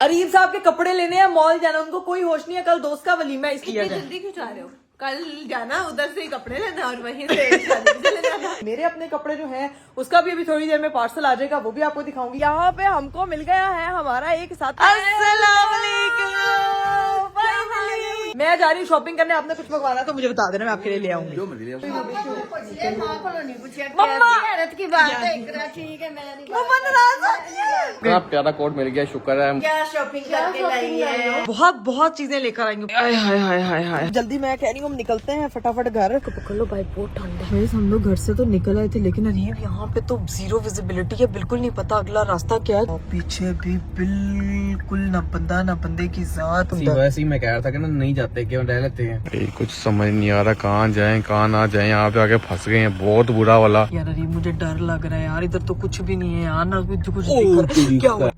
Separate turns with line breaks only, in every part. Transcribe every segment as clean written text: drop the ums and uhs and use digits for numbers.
अरीब साहब के कपड़े लेने हैं, मॉल जाना, उनको कोई होश नहीं है। कल दोस्त का वलीमा है, इसलिए
जल्दी क्यों जा रहे हो? कल जाना उधर से ही कपड़े लेना और वहीं से शादी में चले जाना।
मेरे अपने कपड़े जो हैं उसका भी अभी थोड़ी देर में पार्सल आ जाएगा, वो भी आपको दिखाऊंगी। यहाँ पे हमको मिल गया है हमारा एक साथी। अस्सलाम वालेकुम। मैं जा रही हूँ शॉपिंग करने, आपने कुछ मंगवाना तो मुझे बता देना, मैं आपके लिए ले आऊंगी।
इतना प्यारा कोट मिल गया, शुक्र है।
क्या शॉपिंग करके लाई है?
बहुत बहुत चीजें लेकर आएंगे। हाय हाय हाय हाय हाय। जल्दी मैं कह रही हूँ हम निकलते हैं फटाफट घर। पकड़ लो भाई, बहुत ठंड है। हम लोग घर से तो निकल आए थे, लेकिन अरीब यहाँ पे तो जीरो विजिबिलिटी है, बिल्कुल नहीं पता अगला रास्ता क्या है। और पीछे भी बिल्कुल न बंदा न बंदे की जात।
वैसे ही मैं कह रहा था कि ना नहीं जाते, क्यों रह लेते हैं। कुछ समझ नहीं आ रहा, कहाँ जाएं कहाँ ना जाएं। यहाँ पे आके फंस गए हैं, बहुत बुरा वाला।
यार अरीब मुझे डर लग रहा है यार, इधर तो कुछ भी नहीं है यार, ना कुछ क्या हुआ।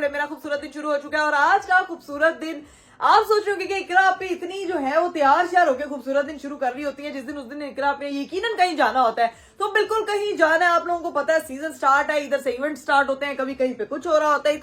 मेरा खूबसूरत दिन शुरू हो चुका है और आज का खूबसूरत दिन आप सोच रहे होंगे कि इकरा पे इतनी जो है वो तैयार श्यार होकर खूबसूरत दिन शुरू कर रही होती है जिस दिन, उस दिन इकरा पे यकीनन कहीं जाना होता है। तो बिल्कुल कहीं जाना है, आप लोगों को पता है सीजन स्टार्ट है, इधर से इवेंट स्टार्ट होते हैं, कभी कहीं पे कुछ हो रहा होता है।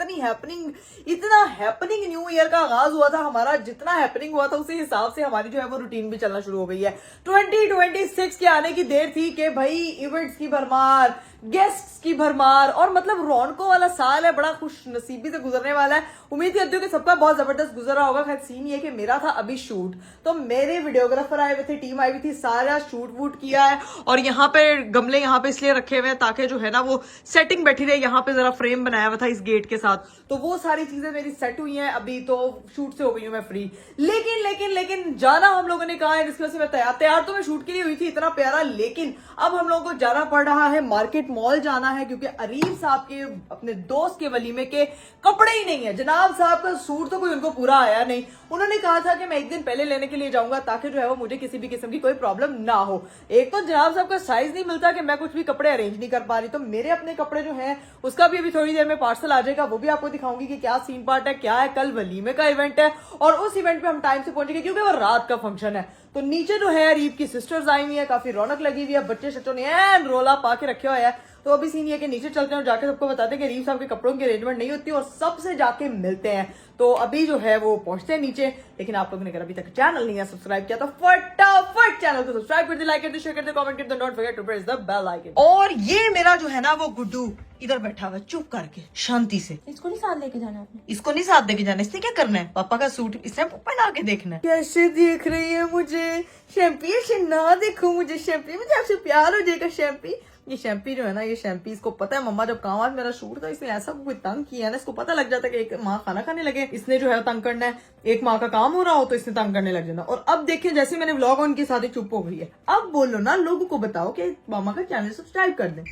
इतना हैपनिंग न्यू ईयर का आगाज हुआ था हमारा, जितना हैपनिंग हुआ था उसी हिसाब से हमारी जो है वो रूटीन भी चलना शुरू हो गई है। 2026 के आने की देर थी कि भाई इवेंट्स की भरमार, गेस्ट्स की भरमार और मतलब रौनकों वाला साल है, बड़ा खुश नसीबी से गुजरने वाला है। उम्मीद करती हूँ कि सबका बहुत जबरदस्त गुजर रहा होगा। खैर सीन ये कि मेरा था अभी शूट, तो मेरे वीडियोग्राफर आए हुए थे, टीम आई हुई थी, सारा शूट वूट किया है। और यहाँ पे गमले यहाँ पे इसलिए रखे हुए हैं ताकि जो है ना वो सेटिंग बैठी रहे। यहाँ पे जरा फ्रेम बनाया हुआ था इस गेट के साथ, तो वो सारी चीजें मेरी सेट हुई हैं। अभी तो शूट से हो गई हूँ मैं फ्री। लेकिन जाना हम लोगों ने कहा है, जिसकी वजह से मैं तैयार तो मैं शूट के लिए हुई थी, इतना प्यारा। लेकिन अब हम लोगों को जाना पड़ रहा है मार्केट, मॉल जाना है, क्योंकि अरीब साहब के अपने दोस्त के वलीमे के कपड़े ही नहीं है। जनाब साहब का सूट तो कोई उनको पूरा आया नहीं। उन्होंने कहा था कि मैं एक दिन पहले लेने के लिए जाऊंगा ताकि जो है वो मुझे किसी भी किस्म की कोई प्रॉब्लम ना हो। एक तो जनाब साहब का साइज नहीं मिलता कि मैं कुछ भी कपड़े अरेंज नहीं कर पा रही, तो मेरे अपने कपड़े जो हैं उसका भी अभी थोड़ी देर में पार्सल आ जाएगा, वो भी आपको दिखाऊंगी कि क्या सीन पार्ट है, क्या है। कल वलीमे का इवेंट है और उस इवेंट पे हम टाइम से पहुंचेंगे क्योंकि वो रात का फंक्शन है। तो नीचे जो है अरीब की सिस्टर्स आई हुई है, काफी रौनक लगी हुई है, बच्चे शच्चों ने एन रोला पा के रखे हुआ है। तो अभी सीन ये कि नीचे चलते हैं और जाके सबको बताते हैं कि अरीब साहब के कपड़ों की अरेंजमेंट नहीं होती और सबसे जाके मिलते हैं। तो अभी जो है वो पहुंचते हैं नीचे। लेकिन आप लोगों ने अगर अभी तक चैनल नहीं है सब्सक्राइब किया तो फटाफट चैनल को सब्सक्राइब कर दे, लाइक कर दे, शेयर कर दे, कमेंट कर दे, don't forget to press the bell icon. और ये मेरा जो है ना वो गुड्डू इधर बैठा हुआ चुप करके शांति से।
इसको नहीं साथ लेके जाना आपने?
इसको नहीं साथ देके जाना, इसने क्या करना है? पापा का सूट इसने पहना के देखना है। कैसे देख रही है मुझे शैम्पी? ऐसे ना देखो मुझे शैम्पी, मुझे आपसे प्यार हो जाएगा शैम्पी। ये शैम्पी जो है ना, ये शैम्पी इसको पता है मम्मा जब काम आज मेरा शूट था इसने ऐसा कोई तंग किया है ना, इसको पता लग जाता है कि एक माँ खाना खाने लगे, इसने जो है तंग करना है। एक माँ का काम हो रहा हो तो इसने तंग करने लग जाना। और अब देखिए जैसे मैंने व्लॉग ऑन के साथ ही चुप हो गई है। अब बोलो ना, लोगों को बताओ कि मामा का चैनल सब्सक्राइब कर दें।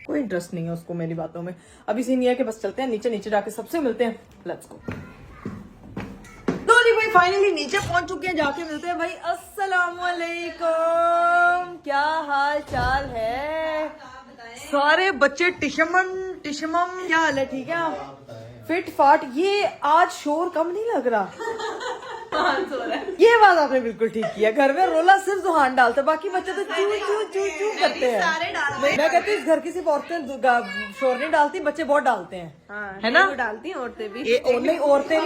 कोई इंटरेस्ट नहीं है उसको मेरी बातों में। अभी सीन ये है कि बस चलते हैं नीचे जाके सबसे मिलते हैं। Let's go. भाई फाइनली नीचे पहुंच चुके हैं, जाके मिलते हैं। भाई अस्सलाम वालेकुम, क्या हाल चाल है? सारे बच्चे टिशमम क्या हाल है? ठीक है, फिट फाट। ये आज शोर कम नहीं लग रहा? ये बात आपने बिल्कुल ठीक किया। घर में रोला सिर्फ जुहान डालते, बाकी बच्चे तो चू चू चू चू करते हैं। मैं कहती हूँ घर की सिर्फ औरतें शोर नहीं डालती, बच्चे बहुत डालते हैं, है ना?
डालती हैं औरतें भी।
नहीं, औरतें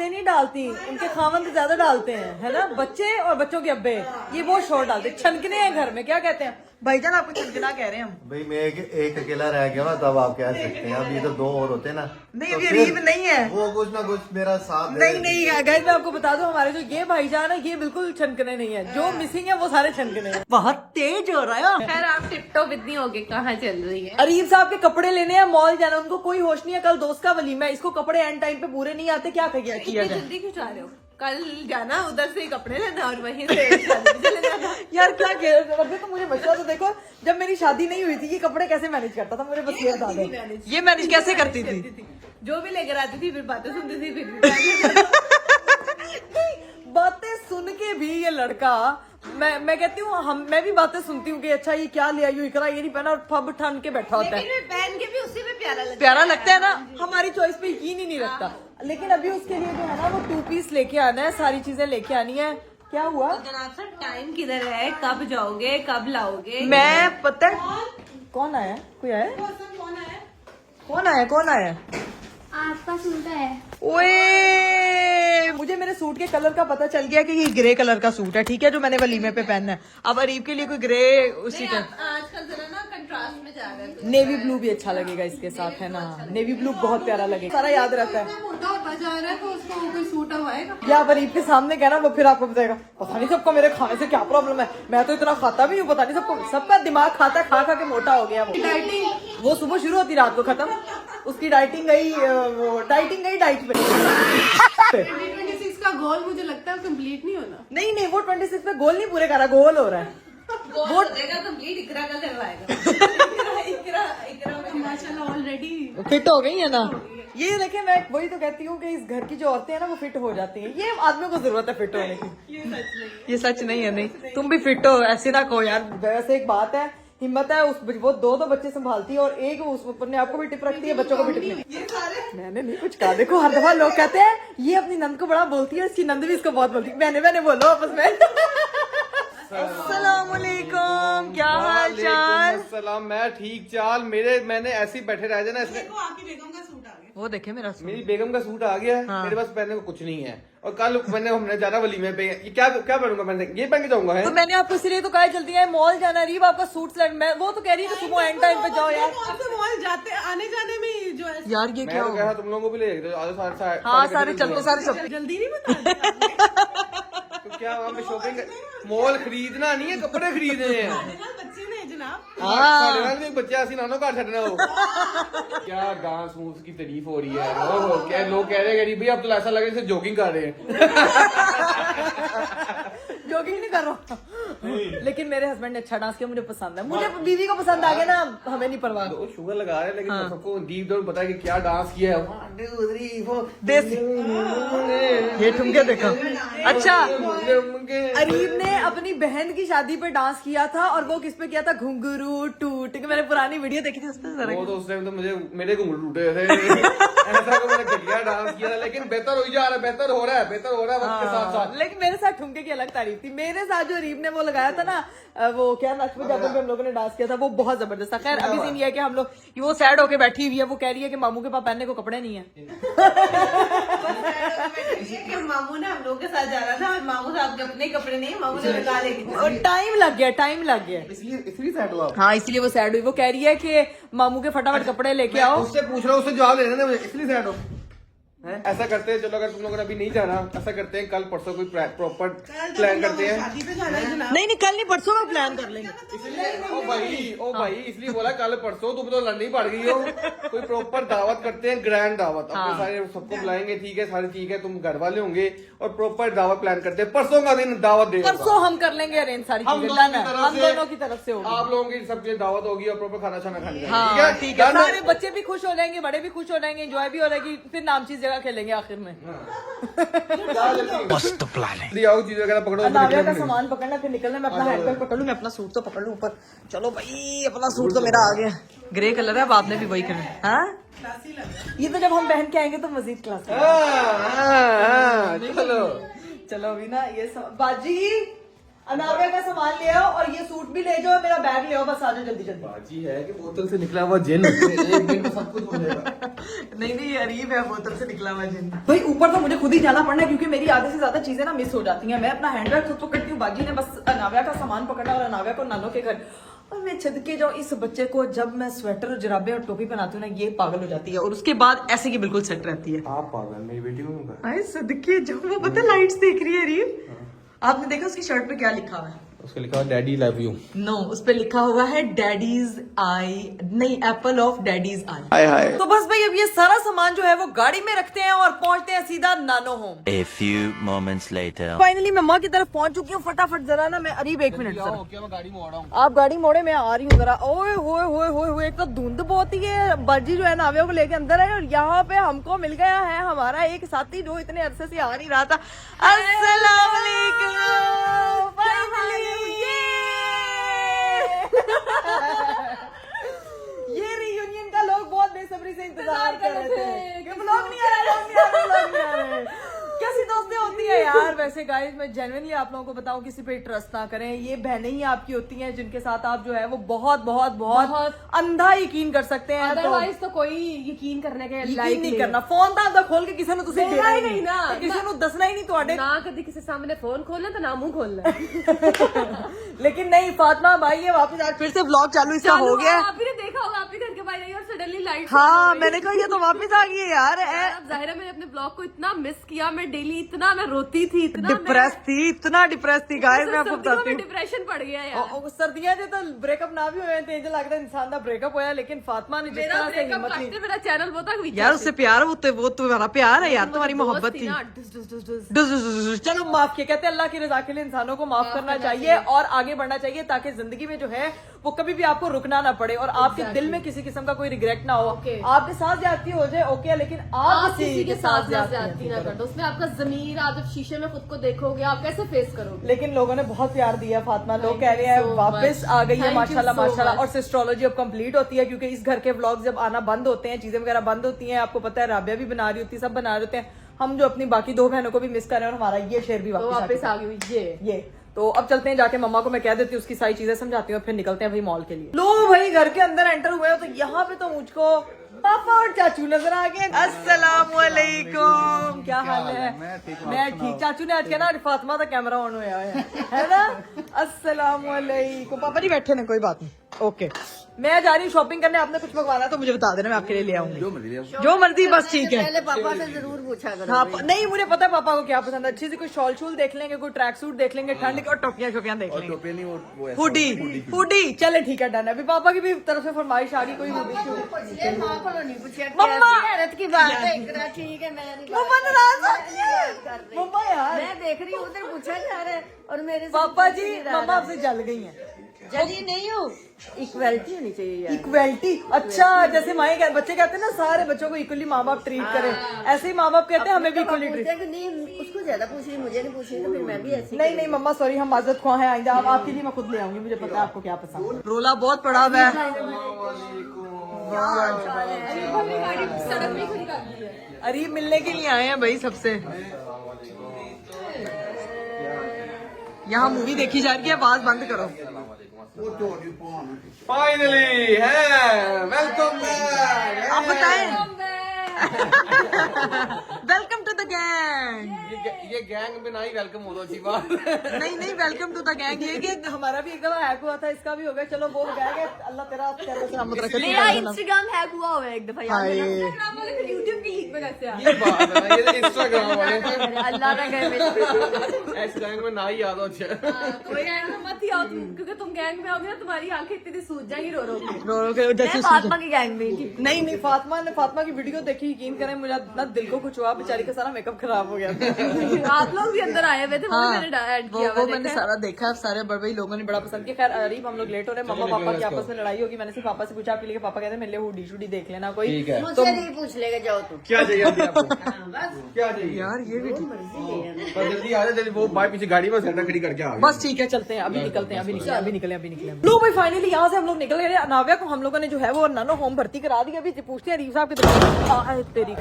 नहीं डालती, उनके खावंद ज्यादा डालते हैं, है ना? बच्चे और बच्चों के अब्बे ये बहुत शोर डालते। छनकने हैं घर में, क्या कहते हैं भाईजान? आपको छनकना कह रहे हैं हम।
भाई मैं एक अकेला रह गया ना, तब आप कह सकते हैं। अब ये तो दो और होते ना।
नहीं,
तो
अभी
फिर
अरीब नहीं है,
वो कुछ ना कुछ मेरा साथ
नहीं गाइस, मैं आपको बता दूं हमारे जो ये भाईजान है ये बिल्कुल छनकने नहीं है। जो मिसिंग है वो सारे छनकने हैं। बहुत तेज हो रहा है।
खैर आप टिप-टॉप इतनी होगी, कहाँ चल रही है?
अरीब साहब के कपड़े लेने हैं, मॉल जाना, उनको कोई होश नहीं है। कल दोस्त का वलीमा है, इसको कपड़े एंड टाइम पे पूरे नहीं आते, क्या किया जाए?
जल्दी क्यों जा रहे हो? कल जाना उधर से ही कपड़े लेना और वहीं से शादी में चले जाना।
यार क्या अभी तो मुझे बच्चा तो देखो, जब मेरी शादी नहीं हुई थी ये कपड़े कैसे मैनेज करता था, मुझे बस ये बता दो। ये मैनेज कैसे करती थी?
जो भी लेकर आती थी फिर बातें सुनती थी, फिर
बातें सुन के भी ये लड़का, मैं कहती हूँ मैं भी बातें सुनती हूँ कि अच्छा ये क्या ले आई हो इकरा, ये नहीं पहना, और फब ठन के बैठा होता है।
लेकिन पहन के भी उसी में
प्यारा लगता है ना, हमारी चॉइस पे यकीन ही नहीं रखता। लेकिन अभी उसके लिए जो है ना वो 2 पीस लेके आना है, सारी चीजें लेके आनी है। क्या हुआ?
जनाब सर टाइम किधर है, कब जाओगे, कब लाओगे?
मैं पता है कौन आया, कोई आया, कौन आया?
आपका सूट है।
ओए, मुझे मेरे सूट के कलर का पता चल गया कि ये ग्रे कलर का सूट है, ठीक है, जो मैंने वलीमे पे पहनना है। अब अरीब के लिए कोई ग्रे उसी का,
आजकल जरा ना कंट्रास्ट में जा रहा है।
नेवी ब्लू भी अच्छा लगेगा इसके साथ, है ना, नेवी ब्लू बहुत प्यारा लगेगा, सारा याद रहता है।
मोटा होता जा रहा है तो उसको कोई सूट अब आएगा।
या आप अरीब के सामने कहना, वो फिर आपको बताएगा पता नहीं सबको मेरे खाने से क्या प्रॉब्लम है, मैं तो इतना खाता भी हूँ, पता नहीं सबको, सबका दिमाग खाता खा खा के मोटा हो गया। वो सुबह शुरू होती रात को खत्म, उसकी डाइटिंग गई डाइट पे।
26 का गोल मुझे लगता है कंप्लीट नहीं होना।
नहीं वो 26 पे गोल नहीं पूरे करा, गोल हो रहा है
गोल हो जाएगा कंप्लीट, इकरा का करवाएगा। इकरा में माशाल्लाह ऑलरेडी
फिट हो गई है ना। ये देखे, मैं वही तो कहती हूँ कि इस घर की जो औरतें हैं ना वो फिट हो जाती हैं, ये आदमियों को जरूरत है फिट होने की। ये सच नहीं है, नहीं तुम भी फिट हो, ऐसे ना कहो यार। वैसे एक बात है, हिम्मत है, उस वो दो बच्चे संभालती है और एक उस अपने आपको भी टिप रखती है, बच्चों को भी टिप नहीं। मैंने नहीं कुछ कहा, देखो हर दफा लोग कहते हैं ये अपनी नंद को बड़ा बोलती है, इसकी नंद भी इसको बहुत बोलती है। मैंने बोलो आपस में। अस्सलाम वालेकुम, क्या हाल चाल?
सलाम, मैं ठीक चाल। मैंने ऐसे ही बैठे रह जाना, इसमें
वो देखे मेरा सूट।
मेरी बेगम का सूट आ गया है,
हाँ।
मेरे पास पहनने को कुछ नहीं है। और कल हमने जाना वलीमे पे, ये क्या पहनूंगा? मैं ये पहन के जाऊंगा है।
तो मैंने आपको इसलिए तो कहा जल्दी है, मॉल जाना रीब, आपका सूट सेलेक्ट, मैं वो तो कह रही थी सुबह एंड टाइम पे जाओ यार।
मॉल जाते आने जाने में जो है
यार ये
मैं
क्या
तो
हो
कह रहा तुम लोगों को भी ले जाओ।
हाँ सारे चलते सारे सब।
जल्दी नहीं बता।
तो क्या वहाँ पे शॉपिंग, मॉल खरीदना नहीं है, कपड़े खरीदने हैं।
बच्चे ने जनाब
साढ़े नाल भी बच्चे असि नानो घर छड़ना हो। क्या डांस मूव्स की तारीफ हो रही है, ओहो, क्या लोग कह रहे हैं भैया अब तो ऐसा लगे जैसे जॉगिंग कर रहे हैं।
जॉगिंग नहीं कर रहा लेकिन मेरे हस्बैंड ने अच्छा डांस किया, मुझे पसंद है, मुझे बीवी को पसंद आ गया ना, हमें नहीं परवाह।
तो शुगर लगा रहे हैं, लेकिन सबको डीप डाउन पता है कि क्या डांस किया है। 1 2 3 4
देसी ये ठुमके देखो। अच्छा, अरीब ने अपनी बहन की शादी पे डांस किया था, और वो किस पे किया था? घुंघरू टूट के। मैंने पुरानी वीडियो देखी थी, उसमें
वो तो उस टाइम तो मेरे घुंघरू टूटे थे। ऐसा को मैंने घटिया डांस किया था, लेकिन बेहतर हो जा रहा है, बेहतर हो रहा है वक्त के साथ साथ।
लेकिन मेरे साथ ठुमके की अलग तारीफ थी। मेरे साथ जो अरीब ने वो लगाया था ना, वो क्या नच पे जाते हुए हम लोगों ने डांस किया था, वो बहुत जबरदस्त था। खैर अभी सीन ये है कि हम लोग, वो सैड होके बैठी हुई है, वो कह रही है कि मामू के पास पहनने को कपड़े नहीं है।
मामू ने हम लोग के साथ जाना था और मामू साहब के अपने कपड़े नहीं, मामू ने निकाले।
और टाइम लग गया
इसलिए सैड हुआ।
हाँ, इसलिए वो सैड हुई। वो कह रही है कि मामू के फटाफट कपड़े लेके आओ।
उससे पूछ रहा हूँ, उससे जवाब लेना मुझे, इसलिए सैड हो। ऐसा करते हैं, चलो अगर तुम लोगों ने अभी नहीं जाना, ऐसा करते हैं कल परसों कोई प्रॉपर प्लान करते हैं।
नहीं कल नहीं, परसों का प्लान कर लेंगे।
ओ भाई इसलिए बोला कल परसों, तुम तो लड़नी पड़ गई हो। कोई प्रॉपर दावत करते हैं, ग्रैंड दावत, अपने सारे सबको बुलाएंगे, ठीक है, सारी ठीक है, तुम घर वाले होंगे, और प्रॉपर दावत प्लान करते हैं। परसों का दिन दावत दे,
परसों हम कर लेंगे अरेंज, सारी चीजें डन है, हम दोनों की तरफ से होगी।
आप लोगों की सबकी दावत होगी और प्रॉपर खाना छाना खाने का,
हाँ ठीक है,
Done?
सारे बच्चे भी खुश हो जाएंगे, बड़े भी खुश हो जाएंगे, एंजॉय भी हो जाएगी, फिर नामचीज जगह खेलेंगे आखिर में।
मस्त प्लान है। आओ चीज वगैरह पकड़ो,
नाविया का सामान पकड़ना, फिर निकलना। मैं अपना हैंडबैग पकड़ लूं, मैं अपना सूट तो पकड़ लूं ऊपर। चलो भाई, अपना सूट तो मेरा आ गया, ग्रे कलर है, अब आपने भी वही करना है। हाँ, ये तो जब हम पहन के आएंगे तो मजीद क्लास। चलो अभी ना ये बाजी अनाविया का सामान ले आओ, और ये सूट भी ले जाओ, मेरा बैग ले आओ, बस आ जाओ जल्दी जल्दी।
बाजी है कि बोतल से निकला हुआ जिन, एक दिन में सब कुछ हो जाएगा।
नहीं अरीब है, बोतल से निकला हुआ जिन। भाई ऊपर तो मुझे खुद ही जाना पड़ना है, क्योंकि मेरी आधे से ज्यादा चीजें ना मिस हो जाती हैं। मैं अपना हैंडबैग खुद पकड़ती हूँ, बाजी ने बस अनाविया का सामान पकड़ा, और अनाविया को नानो के घर, और मैं छदके जाऊँ। इस बच्चे को जब मैं स्वेटर और जराबे और टोपी पहनाती हूँ ना, ये पागल हो जाती है, और उसके बाद ऐसे की बिल्कुल सेट रहती है।
आप पागल, मेरी बेटी को
सदके जाऊँ, वो पता लाइट्स देख रही है अरीब। आपने देखा उसकी शर्ट पे क्या लिखा हुआ है?
उसके लिखा हुआ डैडी लव यू।
नो, उस पे लिखा हुआ है डैडीज आई, नहीं एप्पल ऑफ डैडीज आई। तो बस भाई अब ये सारा सामान जो है वो गाड़ी में रखते हैं और पहुंचते हैं सीधा नानो home.
A few moments later.
Finally मैं माँ की तरफ पहुंच चुकी हूँ। फटाफट जरा ना मैं अरीब 1 मिनट जरा।
क्या मैं गाड़ी में आ रहा हूँ।
आप गाड़ी मोड़े, मैं आ रही हूँ जरा। ओए होए होए होए होए, एक तो धुंध बहुत ही है। बाजी जो है नाविया को लेके अंदर है और यहाँ पे हमको मिल गया है हमारा एक साथी जो इतने अरसे से आ नहीं रहा था। अस्सलाम वालेकुम। ये रियूनियन का लोग बहुत बेसब्री से इंतजार कर रहे थे कि व्लॉग नहीं आ रहा, व्लॉग नहीं आ रहा। कैसी दोस्ती होती है यार। वैसे गाइस मैं जेन्युइनली आप लोगों को बताऊं, किसी पे ट्रस्ट ना करें। ये बहनें ही आपकी होती हैं जिनके साथ आप जो है वो बहुत बहुत बहुत अंधा यकीन कर सकते हैं।
अदरवाइज तो कोई यकीन करने के
यकीन नहीं करना। फोन था अंदर खोल के किसी ने तुझे
देना ही नहीं ना।
किसी ने दसना ही नहीं ਤੁਹਾਡੇ
ना कभी किसी सामने फोन खोलना तो ना मुंह खोलना।
लेकिन नहीं फातिमा भाई, ये वापस आज फिर से व्लॉग चालू इसका हो गया।
आप भी ने देखा होगा, आप भी घर के बाहर आई और सडनली लाइट।
हाँ मैंने कहा ये तो वापस आ गई है यार।
अब जाहिर है मैंने अपने ब्लॉग को इतना मिस किया। मैं डेली इतना मैं रोती थी, इतना
डिप्रेस थी, इतना डिप्रेस थी गाइस। मैं आपको बताती हूँ
डिप्रेशन पड़ गया यार।
सर्दियां जो तो ब्रेकअप ना भी हुए थे, इंज लगता है इंसान का ब्रेकअप होया। लेकिन फातिमा ने जिस
मेरा
तरह से
ब्रेकअप
हिम्मत ली
करते मेरा चैनल वो तक
यार, उससे प्यार वो तुम्हारा प्यार है यार, तुम्हारी मोहब्बत थी। चलो माफ किया। कहते हैं अल्लाह की रजा के लिए इंसानों को माफ करना चाहिए और आगे बढ़ना चाहिए ताकि जिंदगी में जो है वो कभी भी आपको रुकना ना पड़े और आपके दिल में किसी किस्म का कोई रिग्रेट ना हो। आपके साथ ज्यादती हो जाए ओके, लेकिन आप
किसी के साथ
ज्यादती
ना कर दो। उसमें आपका जमीर, आप जब शीशे में खुद को देखोगे आप कैसे फेस करोगे।
लेकिन लोगों ने बहुत प्यार दिया फातिमा। लोग कह रहे हैं
so
वापस
much.
आ गई है
Thank you
माशाल्लाह
so
माशाल्लाह।
much.
और सिस्ट्रोलॉजी अब कंप्लीट होती है क्योंकि इस घर के व्लॉग जब आना बंद होते हैं, चीजें वगैरह बंद होती हैं, आपको पता है राबिया भी बना रही होती है, सब बना रहे होते हैं। हम जो अपनी बाकी 2 बहनों को भी मिस कर रहे हैं और हमारा ये शेर भी वापस
आ गई
ये। तो अब चलते हैं, जाके मम्मा को मैं कह देती हूँ, उसकी सारी चीजें समझाती हूँ, फिर निकलते हैं भाई मॉल के लिए। लो भाई घर के अंदर एंटर हुए हो तो यहाँ पे तो मुझको पापा और चाचू नजर आ गए। अस्सलाम वालेकुम, क्या हाल है? मैं ठीक। चाचू ने आज क्या ना फातिमा का कैमरा ऑन हुआ है ना। अस्सलाम वालेकुम। पापा जी बैठे ना, कोई बात नहीं, ओके। मैं जा रही हूँ शॉपिंग करने। आपने कुछ मंगवाना तो मुझे बता देना, मैं आपके लिए ले आऊंगी जो मर्जी बस ठीक है।
पहले पापा से जरूर पूछा करो।
हाँ नहीं मुझे पता है पापा को क्या पसंद है। अच्छी सी कोई शॉल शूल देख लेंगे, कोई ट्रैक सूट देख लेंगे ठंड की, और टोपियां शोपियां देख लेंगे। हुडी चले ठीक है, डन है। अभी पापा की भी तरफ से फरमाइश आ गई कोई हुडी शूडी। मम्मा
की बात है, ठीक है।
मम्मा नाराज हो रही है। मम्मा यार
मैं देख रही हूँ उधर पूछा जा रहा है और मेरे से
पापा जी मम्मा आपसे जल गई हैं।
जल्दी नहीं हो, इक्वलिटी होनी चाहिए यार।
इक्वलिटी, अच्छा जैसे माए बच्चे कहते हैं ना सारे बच्चों को इक्वली माँ बाप ट्रीट करें, ऐसे ही माँ बाप कहते हैं हमें भी इक्वली ट्रीट।
नहीं उसको ज्यादा पूछ रही, मुझे नहीं पूछ रही, तो फिर मैं भी ऐसी।
नहीं मम्मा सॉरी, हम माजरत ख्वाह हैं। आइंदा आपके लिए मैं खुद ले आऊंगी, मुझे पता है आपको क्या पसंद। रोला बहुत पड़ा हुआ है।
सड़क में खड़ी कर दी है।
अरीब मिलने के लिए आए हैं भाई सबसे। यहाँ मूवी देखी जा रही है, आवाज बंद करो।
फाइनली है, वेलकम बैक।
आप बताएं। Welcome to the gang.
ये गैंग में ना ही वेलकम हो दो अच्छी बात।
नहीं वेलकम टू द गैंग। ये कि हमारा भी एक दफा हैक हुआ था, इसका भी हो गया। चलो वो गैंग है, अल्लाह तेरा सलामत रखे।
मेरा इंस्टाग्राम हैक हुआ हुआ है एक दफा यार। इंस्टाग्राम वाले फिर यूट्यूब की लीक में कैसे आ?
ये बात है ना, ये इंस्टाग्राम वाले
अल्लाह ना करे मेरे।
ऐसे गैंग में ना ही याद हो। अच्छा
कोई गैंग में मत ही आओ तुम, क्योंकि तुम गैंग में आओगे ना तुम्हारी आंखें इतनी सूज जाएंगी रो रो के।
रो के जैसे
फातिमा की गैंग में थी।
नहीं फातिमा की वीडियो देखी, यकीन करें मुझे ना दिल को कुछ हुआ, बेचारी का सारा मेकअप खराब हो गया।
आप लोग भी अंदर आए हुए थे, वो मैंने ऐड किया
वो मैंने सारा देखा। सारे बड़े लोगों ने बड़ा पसंद किया। खैर अरीब हम लोग लेट हो रहे हैं, मम्मा पापा की आपस में लड़ाई होगी। मैंने सिर्फ पापा से पूछा आपके लिए, पापा कहते हैं मेरे लिए हुडी शूडी देख लेना कोई।
मुझसे नहीं पूछ लेगा, जाओ तुम।
क्या चाहिए अभी आपको? क्या चाहिए
यार ये भी
बस जल्दी आ जाए, जल्दी वो भाई पीछे गाड़ी में सेंटर खड़ी करके आ गए।
बस ठीक है चलते हैं, अभी निकलते हैं, अभी निकले। लो भाई फाइनली यहाँ से हम लोग निकल गए। अनाविया को हम लोगों ने जो है वो नानो होम भर्ती करा दी। अभी पूछते हैं अरीब साहब की तेरी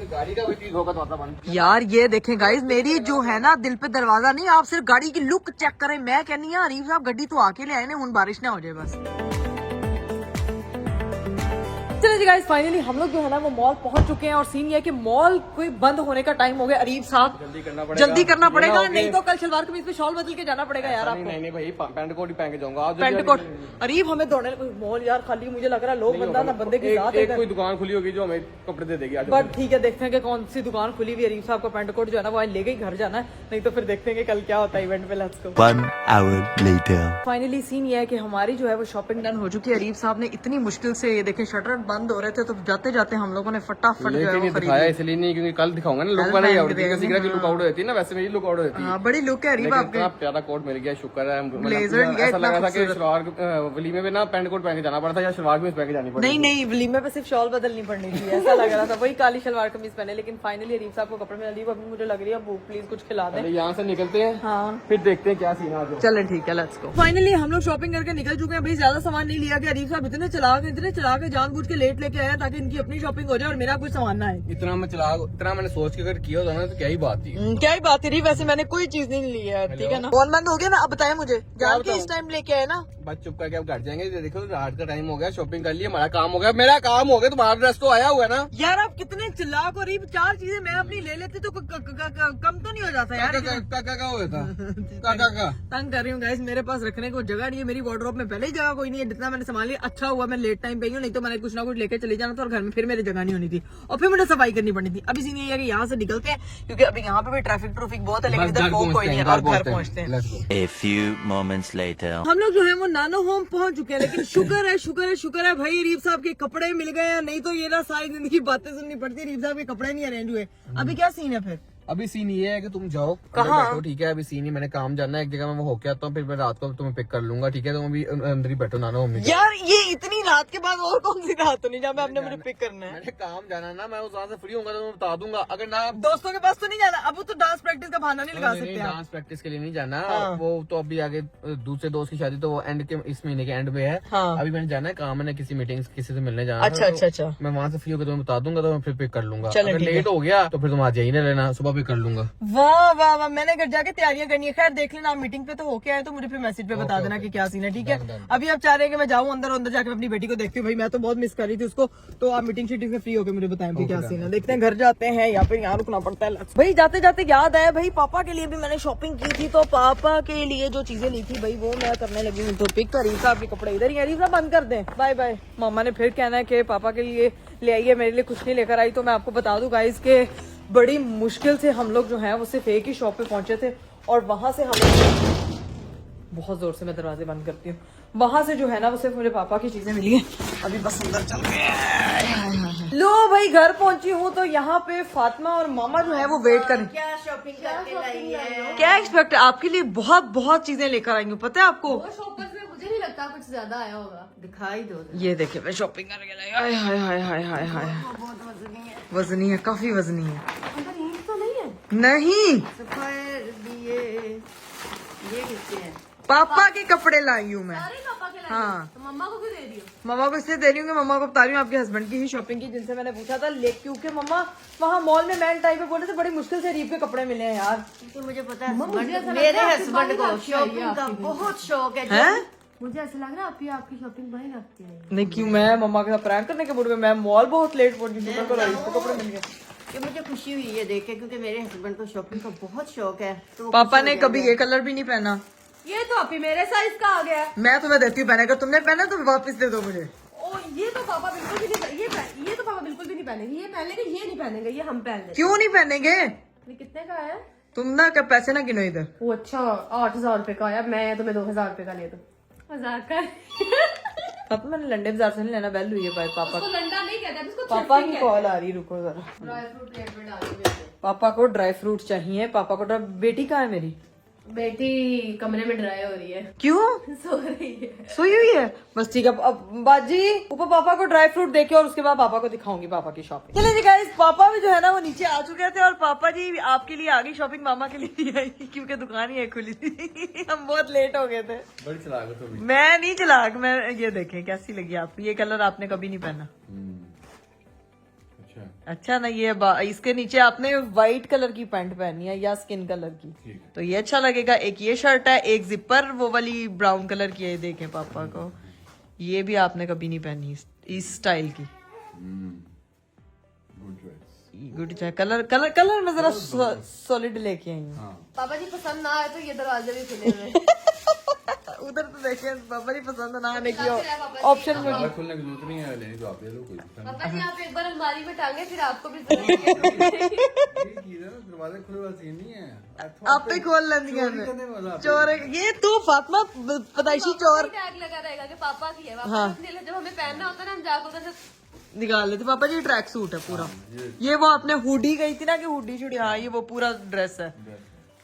गाड़ी का भी चीज होगा तो बंद।
यार ये देखें गाइस, मेरी जो है ना दिल पे दरवाजा नहीं, आप सिर्फ गाड़ी की लुक चेक करें। मैं कहनी है अरीब साहब गड्डी तो आके ले आए ने, हुन बारिश ना हो जाए बस। चलिए जी गाइस, फाइनली हम लोग जो है ना वो मॉल पहुंच चुके हैं और सीन ये है कि मॉल कोई बंद होने का टाइम हो गया। अरीब साहब जल्दी करना पड़ेगा, नहीं तो कल शलवार कमीज पे शॉल बदल के जाना पड़ेगा यार आपको।
नहीं भाई, पैंट कोट ही पहन के जाऊंगा। आप
पैंट कोट। अरीब हमें दौड़ने मॉल यार खाली, मुझे लग रहा है लोग बंदा ना बंदे के साथ
एक कोई दुकान खुली होगी जो हमें कपड़े दे देगी आज।
बट ठीक है, देखते हैं कि कौन सी दुकान खुली हुई है। अरीब साहब का पैंट कोट जो है ना वो आज लेके ही घर जाना है, नहीं तो फिर देखते हैं कि कल क्या होता है इवेंट पे। Let's go.
1 hour later.
Finally scene ये है कि हमारी जो है वो शॉपिंग डन हो चुकी है। अरीब साहब ने इतनी मुश्किल से, ये देखें शटर बंद हो रहे थे तो जाते जाते हम लोगों ने फटाफट जो है वो
दिखाया इसलिए नहीं क्योंकि कल दिखाऊंगा ना, लुक वाला ही आवड़ती है। सिगरेट की लुक आउट होती है ना, वैसे मेरी लुक आउट होती है।
हाँ, बड़ी लुक है अरीब आपके।
इतना प्यारा कोट मिल गया, शुक्र है।
ब्लेजर लिया,
ऐसा लग रहा था कि
इतना
शलवार वलीमे में ना पैंट कोट पहन के जाना पड़ता या शलवार कमीज पहन के जानी पड़ती।
नहीं नहीं, वलीमे पे सिर्फ शॉल बदलनी पड़नी थी, ऐसा लग रहा था। वही काली शलवार कमीज पहने, लेकिन फाइनली अरीब साहब को कपड़े में अरीब अभी मुझे लग रही है भूख, प्लीज कुछ खिला दें।
यहाँ से निकलते हैं,
हाँ
फिर देखते हैं क्या सीन आज।
चलें ठीक है, लेट्स गो। फाइनली हम लोग शॉपिंग करके निकल चुके हैं। भाई ज्यादा सामान नहीं लिया गया। अरीब साहब इतने चला के जानबूझ के लेट लेके आया ताकि इनकी अपनी शॉपिंग हो जाए और मेरा कुछ सामान ना आए।
इतना मैंने सोच के अगर किया होता ना तो क्या ही बात थी।
क्या ही बात है, वैसे मैंने कोई चीज नहीं ली है, ठीक है ना। फोन बंद हो गया ना, अब बताए मुझे जान के इस टाइम लेके आए ना।
बस चुप करके अब घर जाएंगे। देखो रात का टाइम हो गया, शॉपिंग कर लिया, हमारा काम हो गया। मेरा काम हो गया, तुम्हारा ड्रेस तो आया हुआ है ना
यार। आप कितने चिल्लाक हो रही, 4 चीजें मैं अपनी ले लेती तो कम तो नहीं हो जाता यार।
क्या हुआ था?
तंग कर रही हूँ गाइस, मेरे पास रखने को जगह नहीं है। मेरी वार्डरोब में पहले ही जगह कोई नहीं है। जितना मैंने सामान लिया अच्छा हुआ मैं लेट टाइम पे ही हूँ, नहीं तो मैंने कुछ ना कुछ लेके चले जाना था और घर में फिर मेरी जगह नहीं होनी थी और फिर मुझे सफाई करनी पड़नी थी। अभी सीन ये है कि यहाँ से निकलते हैं क्योंकि अभी यहाँ पे भी ट्रैफिक बहुत है, लेकिन इधर कोई नहीं है और घर पहुँचते हैं।
A few moments later.
हम लोग जो है वो नानो होम पहुंच चुके हैं, लेकिन शुक्र है भाई अरीब साहब के कपड़े मिल गए हैं, नहीं तो ये ना सारी जिंदगी बातें सुननी पड़ती। अरीब साहब के कपड़े नहीं अरेंज हुए। अभी क्या सीन है फिर?
अभी सीन ये है कि तुम जाओ
कहाँ?
बैठो, ठीक है। अभी सीन ही मैंने काम जाना है एक जगह में, वो होके आता हूँ, फिर मैं रात को तुम्हें पिक कर लूंगा, ठीक है। तुम अभी अंदर ही बैठो नाना मम्मी।
यार ये इतनी रात के बाद और कौन सी रात तो नहीं जहाँ आपने मुझे पिक करना है।
मैंने काम जाना ना, मैं उस से फ्री होऊंगा तो मैं बता दूंगा। अगर ना
दोस्तों के पास तो नहीं जाना, अब तो डांस प्रैक्टिस का बहाना नहीं लगा सकते आप।
डांस प्रैक्टिस के लिए नहीं जाना,
हाँ।
वो तो अभी आगे दूसरे दोस्त की शादी तो वो एंड के इस महीने के एंड में है।
हाँ।
अभी मैंने जाना है काम है, किसी मीटिंग किसी से मिलने जाना।
अच्छा।
मैं वहाँ से फ्री होकर तुम्हें बता दूंगा तो मैं फिर पिक कर लूंगा।
चलो,
अगर
ठीक है।
लेट हो गया तो फिर तुम आज यही ना लेना, सुबह पिक कर लूंगा।
वाह, मैंने घर जाके तैयारियां करनी है। खैर देख लेना, आप मीटिंग पे तो होके आए तो मुझे फिर मैसेज पे बता देना कि क्या सीन है, ठीक है। अभी आप चाह रहे हैं कि मैं जाऊं अंदर जाके अपनी बेटी को देखती हूँ। भाई मैं तो बहुत मिस कर रही थी उसको, तो आप मीटिंग शीटिंग से फ्री होकर मुझे बताएं फिर क्या सीन है। देखते हैं, घर जाते हैं या फिर यहाँ रुकना पड़ता है। भाई जाते जाते याद आया, भाई पापा के लिए भी मैंने शॉपिंग की थी, तो पापा के लिए जो चीजें ली थी भाई वो मैं करने लगी हूँ। तो पिक कर रीसा, आपके कपड़े इधर ही है, रीसा बंद कर दें। Bye bye. मामा ने फिर कहना है कि पापा के लिए ले आइए, मेरे लिए कुछ नहीं लेकर आई। तो मैं आपको बता दूं गाइस के बड़ी मुश्किल से हम लोग जो है वो सिर्फ एक ही शॉप पे पहुंचे थे और वहां से हम बहुत जोर से, मैं दरवाजे बंद करती हूँ, वहां से जो है ना वो सिर्फ मुझे पापा की चीजें मिली है। अभी बस अंदर चल गए। लो भाई घर पहुंची हूँ तो यहाँ पे फातिमा और मामा जो है वो वेट कर।
क्या शॉपिंग करके लाई है?
क्या एक्सपेक्ट है आपके लिए? बहुत चीजें लेकर आई हूँ, पता है आपको।
शॉपर्स में मुझे नहीं लगता कुछ ज्यादा आया होगा, दिखाई दो।
ये देखिए मैं शॉपिंग करके लाई। हाय
बहुत वजनी है।
वजनी है, काफी वजनी है।
अंदर ईंट तो नहीं है?
नहीं,
सफायर दिए ये किसके हैं?
पापा के कपड़े लाई हूँ मैं।
अरे पापा के लाए?
हाँ।
तो मम्मा को क्यों दे रही हो?
मम्मा को इसलिए दे रही हूँ कि मम्मा को बता रही हूँ आपके हस्बैंड की ही शॉपिंग की, जिनसे मैंने पूछा था। क्योंकि मम्मा वहाँ मॉल में मैन टाइप पे बोले थे बड़ी मुश्किल से रीब के कपड़े मिले हैं यार।
क्योंकि मुझे पता है मेरे हस्बैंड को शॉपिंग का बहुत शौक है।
हैं?
मुझे ऐसा लग रहा है आपकी शॉपिंग वही लगती है।
नहीं क्यों, मैं मम्मा के साथ प्रैंक करने के मूड में, मैं मॉल बहुत लेट पहुंची, शुक्र करो रीब के कपड़े मिल गए।
कि मुझे खुशी हुई है देख के, क्योंकि मेरे हस्बैंड को शॉपिंग का बहुत शौक है। तो
पापा ने कभी ये कलर भी नहीं पहना।
ये तो अभी मेरे साइज का आ गया।
मैं तुम्हें देती हूँ पहने, अगर तुमने पहना तो वापस दे दो मुझे।
ओ ये तो पापा बिल्कुल भी नहीं, ये तो पापा बिल्कुल भी नहीं पहनेंगे। ये पहन लेंगे, ये नहीं पहनेंगे, ये हम पहन लेंगे।
क्यों नहीं पहनेंगे?
ये कितने का है?
तुम ना पैसे ना गिनो इधर।
वो अच्छा 8,000 रुपए का आया, मैं तुम्हें 2,000 रुपए का ले दूं। मजाक कर।
पापा मैंने लंडे बाजार से नहीं लेना, बेल हुई है भाई पापा।
उसको लंडा नहीं कहते, उसको
पापा की कॉल आ रही, रुको जरा।
ड्राई फ्रूट प्लेट में डाल दो।
पापा को ड्राई फ्रूट चाहिए। पापा को बेटी कहाँ है मेरी?
बेटी कमरे में ड्राई हो रही है।
क्यों?
सो रही है।
सोई हुई है? बस ठीक है। अब बाजी ऊपर पापा को ड्राई फ्रूट देके और उसके बाद पापा को दिखाऊंगी पापा की शॉपिंग। चलिए जी गाइस, पापा भी जो है ना वो नीचे आ चुके थे और पापा जी आपके लिए आ गई शॉपिंग, मामा के लिए नहीं आई क्योंकि दुकान ही खुली थी। हम बहुत लेट हो गए थे।
बड़ी चलाक हो तुम।
मैं नहीं चलाक, मैं ये देखें कैसी लगी आपको ये कलर, आपने कभी नहीं पहना। अच्छा ना, ये इसके नीचे आपने व्हाइट कलर की पैंट पहनी है या स्किन कलर की, तो ये अच्छा लगेगा। एक ये शर्ट है, एक जिपर वो वाली ब्राउन कलर की है, देखें पापा को। ये भी आपने कभी नहीं पहनी इस स्टाइल की। गुड चाय कलर कलर कलर में जरा सॉलिड लेके आई हूँ।
पापा जी पसंद ना आए तो ये दरवाजे भी खुले हुए हैं।
उधर तो देखे पापा जी पसंद ना आने की ऑप्शन मुझे
खुलने की जरूरत नहीं है, लेने तो आप ले लो कोई
पापा जी आप एक बार अलमारी में टांगे फिर आपको भी पसंद
दरवाजे खुले वाला सीन नहीं है।
आप पे खोल लेंगे चोर ये तू फातिमा पताइशी चोर
टैग लगा रहेगा कि पापा की है पापा अपने लिए जब हमें पहनना होता है ना हम जाकर उधर से
निकाल लेते पापा जी ट्रैक सूट है पूरा। ये वो आपने हुडी गई थी ना कि हुडी शुडी, हाँ ये वो पूरा ड्रेस है।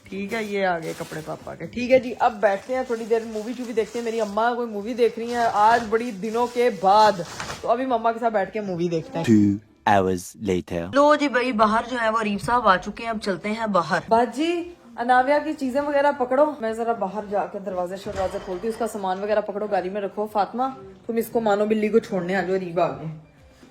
ठीक है ये आ गए कपड़े पापा के। ठीक है जी अब बैठते हैं थोड़ी देर मूवी शूवी देखते हैं। मेरी अम्मा कोई मूवी देख रही है आज बड़ी दिनों के बाद, तो अभी मम्मा के साथ बैठ के मूवी देखते हैं।
2 hours later.
लो जी भाई बाहर जो है वो अरीफ साहब आ चुके हैं, अब चलते हैं बाहर। बाजी अनाविया की चीजें वगैरह पकड़ो, मैं जरा बाहर जाकर दरवाजे शरवाजे खोलती हूँ, उसका सामान वगैरह पकड़ो गाड़ी में रखो। फातिमा तुम इसको मानो बिल्ली को छोड़ने आ जाओ, अरीब आ गए।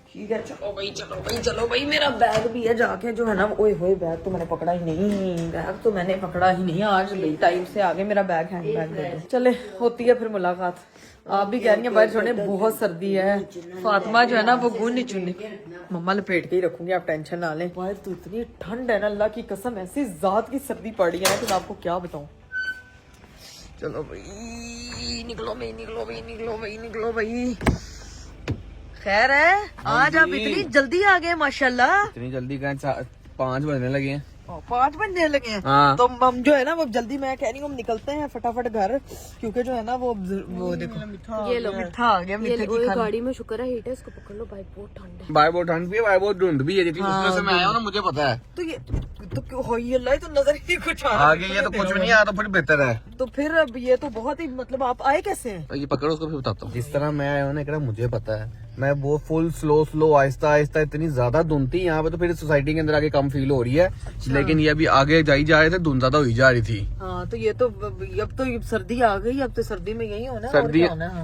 ठीक है चलो भाई चलो भाई चलो भाई। मेरा बैग भी है जाके जो है ना, ओए होए बैग तो मैंने पकड़ा ही नहीं, बैग तो मैंने पकड़ा ही नहीं आज भाई टाइम से आगे। मेरा बैग हैंड बैग दे दो। चले होती है फिर मुलाकात। आप भी कह रही हैं बाहर छोड़ने, बहुत सर्दी है। फातिमा जो है ना वो गुन चुनी मम्मा लपेट के ही रखूंगी, आप टेंशन ना लें। बाहर तो इतनी ठंड है ना, अल्लाह की कसम ऐसी जात की सर्दी पड़ रही है कि मैं आपको क्या बताऊं। चलो भाई निकलो भाई निकलो भाई निकलो भाई निकलो भाई। खैर है आज आप इतनी जल्दी आ गए माशाल्लाह।
इतनी जल्दी कहाँ 5 बजने लगे हैं।
5 बजने लगे हैं।
हाँ।
तो हम जो है ना वो जल्दी, मैं कह रही हूँ हम निकलते हैं फटाफट घर, क्योंकि जो है ना वो देखो
ये लो
मिठा आ गया। मीठे की खाना
गाड़ी में शुक्र है हीटर, इसको पकड़ लो भाई बहुत ठंड है।
बाहर बहुत ठंड भी है, बाहर बहुत धुंध भी है। जितनी मुश्किल से मैं आया हूँ ना मुझे पता है।
तो ये तो क्यों हो ये अल्लाह तो नजर ही कुछ आ रहा है।
आगे ये तो कुछ भी नहीं आया तो फिर बेहतर है।
तो फिर अब ये तो बहुत ही मतलब आप आए कैसे हैं?
तो ये पकड़ो उसको फिर बताता हूँ। जिस तरह मैं आया हूँ ना मुझे पता है, मैं वो फुल स्लो आहिस्ता आहिस्ता इतनी ज्यादा धुंध थी यहाँ पे, तो फिर सोसाइटी के अंदर आगे कम फील हो रही है। लेकिन ये अभी आगे जाई जा रहे थे धुंध ज्यादा हुई जा रही थी।
हाँ तो ये तो अब तो सर्दी आ गई, अब तो सर्दी में यही होना।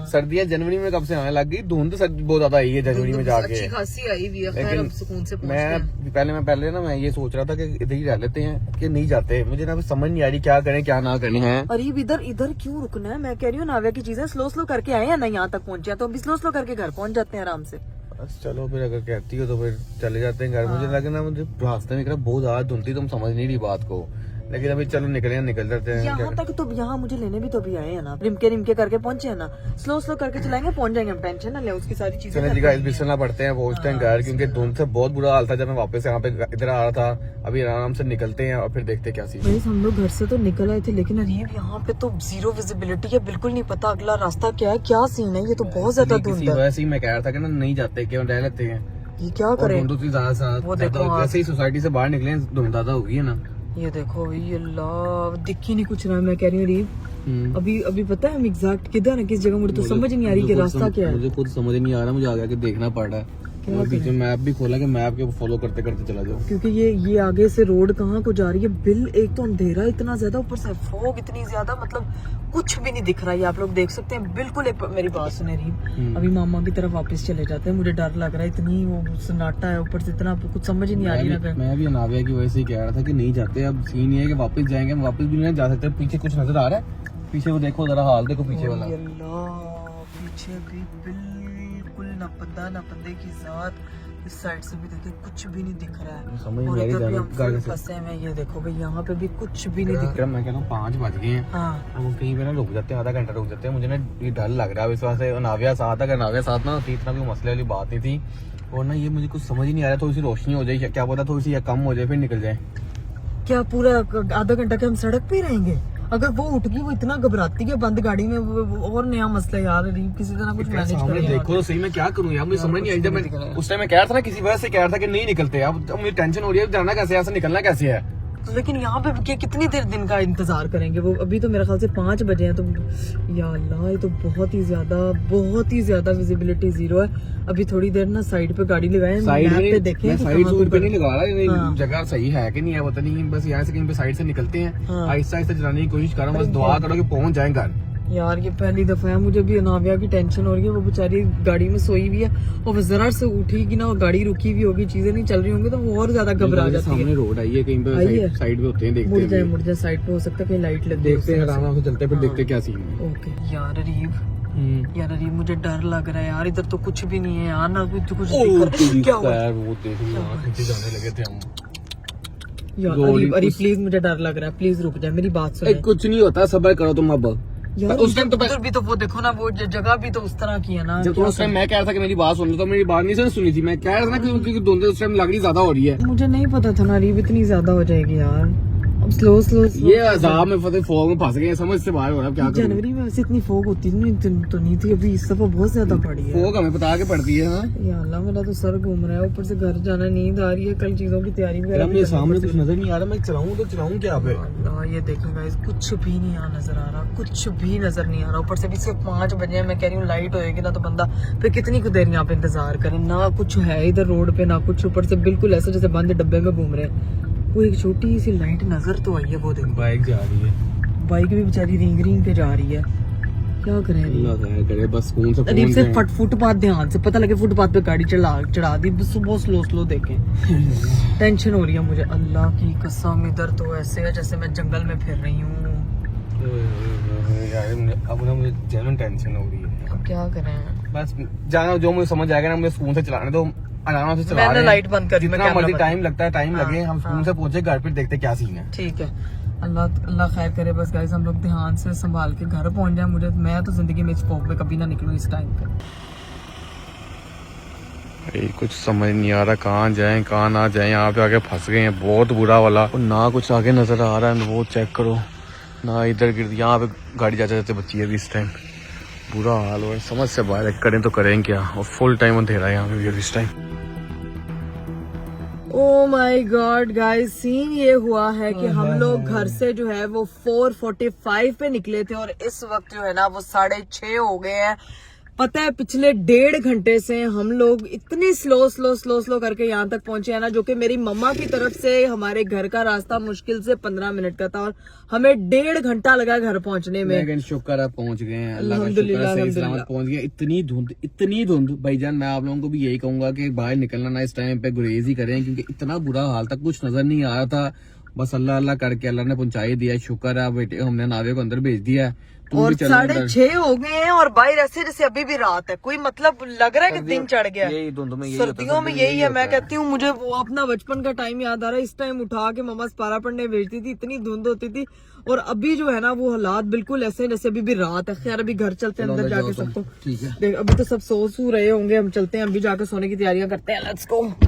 सर्दियाँ जनवरी में कब से आने लग गई, धुंध बहुत ज्यादा आई है जनवरी में जाके।
अच्छी खासी आई हुई है। खैर
लेकिन
अब सुकून से पहुंचते हैं।
मैं पहले ना मैं ये सोच रहा था कि इधर ही रह लेते हैं कि नहीं जाते। मुझे ना समझ नहीं आ रही क्या करें क्या ना करें हैं।
अरे इधर इधर क्यों रुकना है? मैं कह रही हूँ नाविया की चीजें स्लो करके आए हैं ना, यहाँ तक पहुंचे हैं तो अभी स्लो करके घर पहुंच जाते हैं आराम से।
बस चलो फिर अगर कहती हो तो फिर चले जाते हैं घर। मुझे लगा मुझे रास्ते में बहुत ज्यादा धुंध थी, तुम समझ नहीं रही बात को। लेकिन अभी चलो निकल जाते हैं।
यहाँ तक तो यहाँ मुझे लेने भी तो भी आए हैं ना, रिमके करके पहुंचे हैं ना। स्लो करके चलाएंगे पहुंच जाएंगे, हम टेंशन ना ले उसकी सारी चीजें।
चले जी गाइस बिसरना पड़ते हैं, पहुंचते हैं घर, क्योंकि धुंध से बहुत बुरा हाल था जब मैं वापस यहाँ पे इधर आ रहा था। अभी आराम से निकलते हैं और फिर देखते क्या सीन।
हम लोग घर से तो निकल आए थे, लेकिन अरीब यहाँ पे तो जीरो विजिबिलिटी है, बिल्कुल नहीं पता अगला रास्ता क्या है, क्या सीन है। ये तो बहुत ज्यादा धुंध है।
वैसे ही मैं कह रहा था कि ना नहीं जाते, क्यों रह लेते हैं,
ये क्या करें।
वो देखो वैसे ही सोसाइटी से बाहर निकले धुंध ज्यादा होगी है ना।
ये देखो ये अल्लाह दिख ही नहीं कुछ रहा। मैं कह रही हूँ रीब अभी पता है हम एग्जैक्ट किधर है, किस जगह, मुझे तो समझ नहीं आ रही कि रास्ता क्या है।
मुझे खुद समझ नहीं आ रहा, मुझे आगे देखना पड़ रहा है। और पीछे मैप भी खोला कि मैप के फॉलो करते चला जाओ,
क्योंकि ये आगे से रोड कहाँ को जा रही है। बिल एक तो अंधेरा इतना ज्यादा, ऊपर से फॉग इतनी ज्यादा, मतलब कुछ भी नहीं दिख रहा है। आप लोग देख सकते हैं बिल्कुल। मेरी बात सुने रीब, अभी मामा की तरफ वापस चले जाते हैं, मुझे डर लग रहा है। इतनी वो सन्नाटा है ऊपर से, इतना कुछ समझ ही नहीं आ रही ना।
मैं भी अनाविया की वजह से कह रहा था कि नहीं जाते। अब सीन ये है कि वापस जाएंगे, हम वापस भी नहीं जा सकते। पीछे कुछ नजर आ रहा है, पीछे वो देखो जरा हाल देखो पीछे वाला। पीछे भी बिल्कुल ना पता की जात। इस साइड से भी देखिए कुछ भी नहीं दिख रहा है। समझ
और
नहीं
इधर भी
आ
हम फुल फंसे हैं। ये देखो भाई यहाँ पे भी कुछ भी नहीं दिख रहा।
मैं कहता हूँ 5 बज गए हैं।
हाँ
हम कहीं पे ना रुक जाते हैं, आधा घंटा रुक जाते हैं। मुझे ना ये डर लग रहा है इस वजह से। नाविया साथ, अगर नाविया साथ ना होती इतना भी मसले वाली बात नहीं थी। और ना ये मुझे कुछ समझ ही नहीं आ रहा, थोड़ी सी रोशनी हो जाए क्या पता, थोड़ी सी या कम हो जाए फिर निकल जाए।
क्या पूरा आधा घंटा के हम सड़क पे ही रहेंगे? अगर वो उठ गई, वो इतना घबराती है बंद गाड़ी में, वो और नया मसला यार। किसी तरह कुछ मैनेज करें।
देखो तो सही मैं क्या करूँ यार, मुझे समझ नहीं आई। जब मैं उस टाइम मैं कह रहा था ना किसी वजह से कह रहा था कि नहीं निकलते, अब मुझे टेंशन हो रही है जाना कैसे, यहाँ से निकलना कैसे है।
लेकिन यहाँ पे कितनी देर दिन का इंतजार करेंगे? वो अभी तो मेरे ख्याल से 5 बजे हैं। तो या अल्लाह ये तो बहुत ही ज्यादा विजिबिलिटी जीरो है। अभी थोड़ी देर ना साइड पे गाड़ी लगाए,
साइड
पे देखें
साइड पे नहीं लगा रहा, जगह सही है कि नहीं है पता नहीं। बस यहाँ से कहीं पे साइड से निकलते हैं, आहिस्ता चलाने की कोशिश कर रहा हूँ। बस दुआ करो कि पहुंच जाए घर। यार ये पहली दफा है, मुझे भी अनाविया की टेंशन हो रही है। वो बेचारी गाड़ी में सोई हुई है, और वो जरा से उठेगी ना, गाड़ी रुकी हुई होगी, चीजें नहीं चल रही होंगी, तो वो और ज्यादा घबरा जाती है। सामने रोड आई है, कहीं पे साइड पे होते हैं, देखते हैं। मुड़ जाए साइड पे, हो सकता है कहीं लाइट लग। देखते हैं आराम से चलते, फिर देखते क्या सीन है। ओके यार अरीब
यार अरे मुझे डर लग रहा है यार, इधर तो कुछ भी नहीं है यार, ना कुछ दिख क्या हुआ
वो देख खींचे जाने लगे थे हम।
यार अरे प्लीज मुझे डर लग रहा है, प्लीज रुक जाए, मेरी बात सुनो
कुछ नहीं होता, सब्र करो तुम अब।
यार
उस टाइम तो
उधर भी तो वो देखो ना, वो जगह भी तो उस तरह की है ना।
जब तो उस टाइम मैं कह रहा था कि मेरी बात सुन लो, तो मेरी बात नहीं सुनी थी। मैं कह रहा था ना क्योंकि दोनों उस टाइम लकड़ी ज्यादा हो रही है।
मुझे नहीं पता था ना रीब इतनी ज्यादा हो जाएगी यार। अब स्लो
ये अजाब में फतेह फॉग में फंस गए, समझ से बाहर हो रहा है, क्या करूं?
जनवरी में वैसे इतनी फोग होती तो नहीं थी, अभी इस दफा बहुत ज्यादा पड़ी है।
फॉग हमें बता के पड़ती है ना।
या अल्लाह मेरा तो सर घूम रहा है, ऊपर से घर जाना, नींद आ रही है, कल चीजों की तैयारी वगैरह भी
मेरे
करनी
सामने
पड़ती
कुछ नजर नहीं आ रहा, मैं चलाऊं तो चलाऊं क्या पे?
अल्लाह ये देखो गाइस, कुछ भी नहीं यहाँ नजर आ रहा, कुछ भी नजर नहीं आ रहा। ऊपर से भी सिर्फ 5 बजे हैं, मैं कह रही हूँ लाइट होएगी ना तो बंदा फिर कितनी कुछ देर यहाँ पे इंतजार करे, ना कुछ है इधर रोड पे ना कुछ, ऊपर से बिल्कुल ऐसा जैसे बंद डब्बे में घूम रहे हैं। वो एक छोटी सी लाइट नजर तो आई है, वो देखो
बाइक जा रही है,
बाइक भी बेचारी रिंग रिंग के जा रही है, क्या करें
अल्लाह खैर करे, बस सुकून से
अरीब
पहुंच
से
जाएं।
फुटपाथ ध्यान से, पता लगे फुटपाथ पे गाड़ी चढ़ा दी, बस बहुत स्लो देखें। टेंशन हो रही है मुझे, अल्लाह की कसम, इधर तो ऐसे है जैसे मैं जंगल में फिर रही हूँ।
यार अब ना मुझे जेन्युइन टेंशन हो रही है।
अब क्या करें,
बस जाना जो मुझे समझ आएगा ना, मुझे सुकून से चलाने दो, आराम से चला
मैंने
रहे हैं।
लाइट बंद कर दी, मैं
जितना
कैमरा
मर्जी
बंद-
टाइम लगता है, टाइम
हाँ,
लगे, हम सुकून
हाँ।
से पहुंचे घर, फिर देखते क्या सीन है।
ठीक है। अल्लाह खैर करे, बस गाइस हम लोग ध्यान से संभाल के घर पहुंच जाए। मैं तो जिंदगी में इस फॉग में कभी ना निकलूं इस टाइम पे।
कुछ समझ नहीं आ रहा, कहाँ जाएं कहाँ ना जाएं, यहाँ पे आके फंस गए हैं, बहुत बुरा वाला। और ना कुछ आगे नजर आ रहा है, वो चेक करो ना, इधर गिर, यहाँ पे गाड़ी जाते जाते बची है अभी इस टाइम, बुरा हाल हो, समझ से बाहर है, करें तो करें क्या। और फुल टाइम अंधेरा है यहाँ पे भी इस time.
Oh my God guys, scene ये हुआ है कि हम लोग घर से जो है वो 4:45 पे निकले थे और इस वक्त जो है ना वो 6:30 हो गए हैं। पता है पिछले 1.5 घंटे से हम लोग इतनी स्लो करके यहाँ तक पहुंचे हैं ना, जो कि मेरी मम्मा की तरफ से हमारे घर का रास्ता मुश्किल से 15 मिनट का था और हमें 1.5 घंटा लगा घर पहुंचने में।
लेकिन शुक्र है पहुंच गए हैं, अल्लाह का शुक्र है,
अल्हम्दुलिल्लाह,
सही सलामत पहुंच गए। इतनी धुंध भाईजान, मैं आप लोगों को भी यही कहूंगा कि बाहर निकलना ना इस टाइम पे गुरेज ही करें, क्योंकि इतना बुरा हाल था, कुछ नजर नहीं आ रहा था। बस अल्लाह करके अल्लाह ने पहुंचा ही दिया, शुक्र है बेटे, हमने नावे को अंदर भेज दिया है।
और 6:30 हो गए हैं और बाहर ऐसे जैसे अभी भी रात है, कोई मतलब लग रहा है कि दिन चढ़ गया।
यही धुंध में,
सर्दियों में यही है। मैं कहती हूँ मुझे वो अपना बचपन का टाइम याद आ रहा है, इस टाइम उठा के मम्मा पारा पढ़ने भेजती थी, इतनी धुंध होती थी। और अभी जो है ना वो हालात बिल्कुल ऐसे जैसे अभी भी रात है। खैर अभी घर चलते हैं, अंदर जाके सबको,
ठीक है।
देख अभी तो सब सो रहे होंगे, हम चलते हैं, अभी जाके सोने की तैयारियां करते हैं, लेट्स गो।